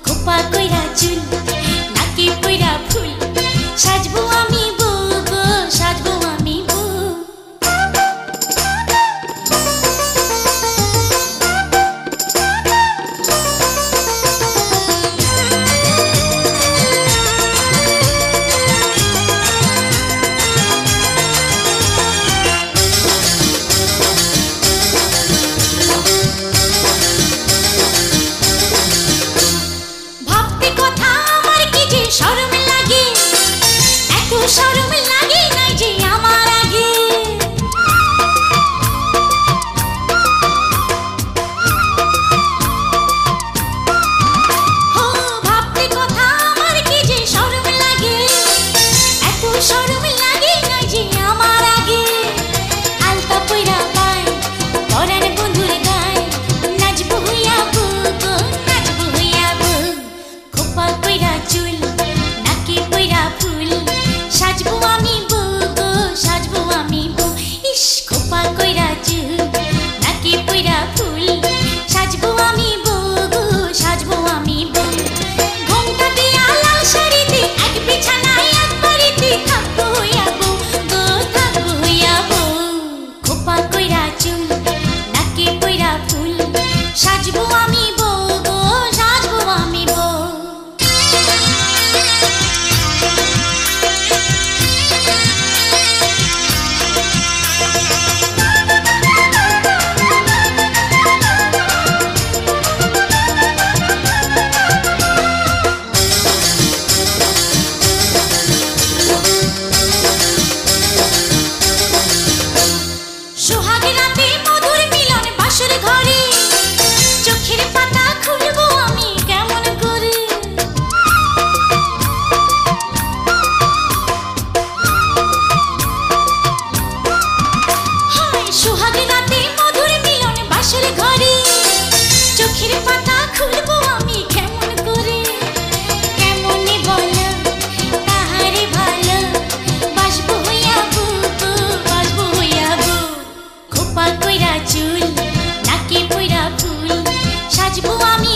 খোপা কইরা চুল নাকে পইরা ফুল সাজবো আমি বউ গো সাজবো আমি বউ শরম লাগে এত শরম লাগে নাই যে আমার আগে হো ভাবতে কথা আমার কি যে শরম লাগে এত শরম লাগে নাই যে আমার আগে আলতা পয়রা পায় পরাণ বন্ধুর গায় নাচবো হইয়া বউ গো নাচবো হইয়া বউ খোপা কইরা চুল নাকে পয়রা ফুল সাজবো আমি বউ গো সাজবো আমি বউ ইস খোপা কইরা চুল নাকে পয়রা ফুল সাজবো আমি বউ গো সাজবো আমি বউ ঘোমটা দিয়া লাল শাড়িতে এক বিছানায় এক বাড়িতে থাকবো হইয়া বউ গো থাকবো হইয়া বউ খোপা কইরা চুল নাকে পয়রা ফুল সাজবো আমি বউ গো সাজবো আমি বউ সোহাগ রাতে মধুর মিলন বাসর ঘরে চোখের পাতা খুলবো আমি কেমন করে হায় সোহাগ রাতে মধুর মিলন বাসর ঘরে চোখের পাতা খুলবো আমি কেমন করে কেমনে বলো তাহারে ভালো বাসবো হইয়া বউ গো বাসবো হইয়া বউ খোপা কইরা চুল নাকে পয়রা ফুল সাজবো আমি